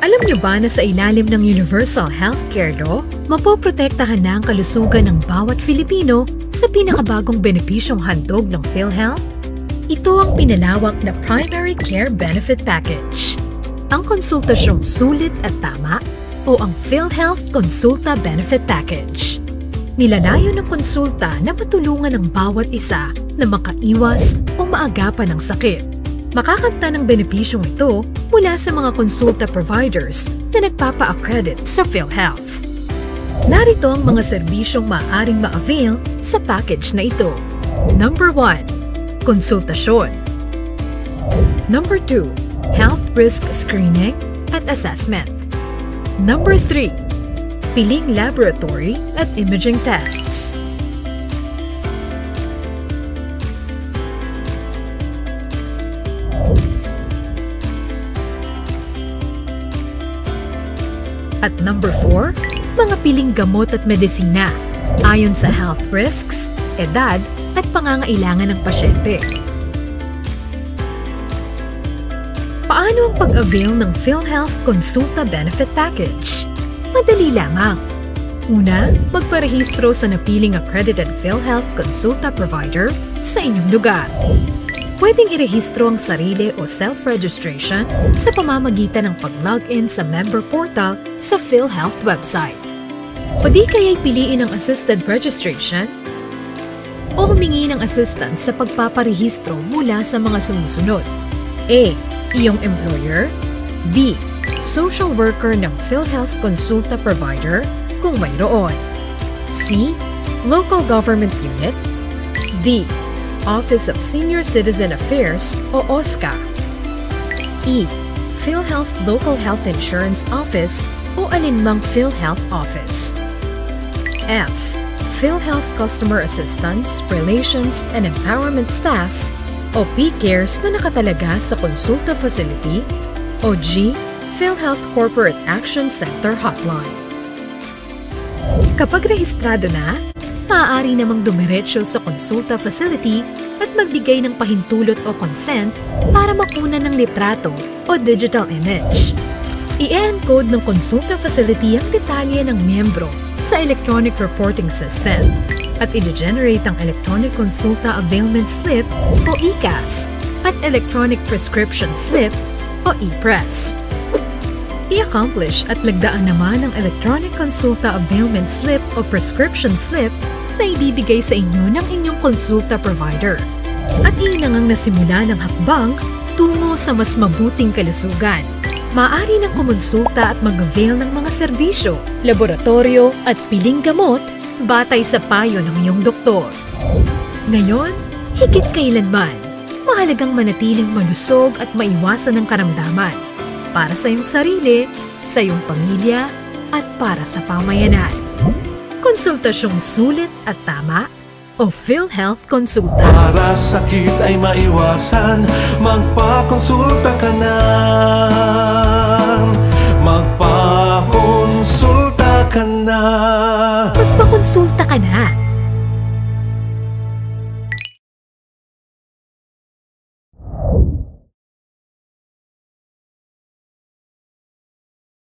Alam niyo ba na sa ilalim ng Universal Healthcare Law, mapoprotektahan na ang kalusugan ng bawat Filipino sa pinakabagong benepisyong handog ng PhilHealth? Ito ang pinalawak na Primary Care Benefit Package. Ang konsultasyong sulit at tama o ang PhilHealth Konsulta Benefit Package. Nilalayo ng konsulta na matulungan ang bawat isa na makaiwas o maagapan ng sakit. Makakamta ng benepisyong ito mula sa mga konsulta providers na nagpapa-accredit sa PhilHealth. Narito ang mga serbisyong maaaring ma-avail sa package na ito. Number 1. Konsultasyon. Number 2. Health risk screening at assessment. Number 3. Piling laboratory at imaging tests. At number 4, mga piling gamot at medisina ayon sa health risks, edad at pangangailangan ng pasyente. Paano ang pag-avail ng PhilHealth Konsulta Benefit Package? Madali lamang. Una, magparehistro sa napiling accredited PhilHealth Konsulta provider sa inyong lugar. Pwedeng irehistro ang sarili o self-registration sa pamamagitan ng pag-login sa member portal sa PhilHealth website. O di kaya'y piliin ang assisted registration o humingi ng assistance sa pagpaparehistro mula sa mga sumusunod. A. Iyong employer. B. Social worker ng PhilHealth Konsulta provider kung mayroon. C. Local government unit. D. Office of Senior Citizen Affairs o OSCA. E. PhilHealth Local Health Insurance Office o alinmang PhilHealth Office. F. PhilHealth Customer Assistance, Relations and Empowerment Staff o PCares na nakatalaga sa konsulta facility. O G. PhilHealth Corporate Action Center Hotline. Kapag rehistrado na, maaari namang dumiretso sa konsulta facility at magbigay ng pahintulot o consent para makunan ng litrato o digital image. I-encode ng konsulta facility ang detalye ng miyembro sa electronic reporting system at i-generate ang electronic consulta availment slip o ECAS at electronic prescription slip o ePRES. I-accomplish at lagdaan naman ang electronic consulta availment slip o prescription slip na ibibigay sa inyo ng inyong konsulta provider. At iinangang nasimula ng hakbang tungo sa mas mabuting kalusugan. Maaari nang kumonsulta at mag-avail ng mga serbisyo, laboratorio at piling gamot batay sa payo ng iyong doktor. Ngayon, higit kailanman, mahalagang manatiling malusog at maiwasan ng karamdaman para sa iyong sarili, sa iyong pamilya at para sa pamayanan. Konsultasyong sulit at tama o PhilHealth Konsulta. Para sakit ay maiwasan, magpakonsulta ka na. Magpakonsulta ka na. Magpakonsulta ka na.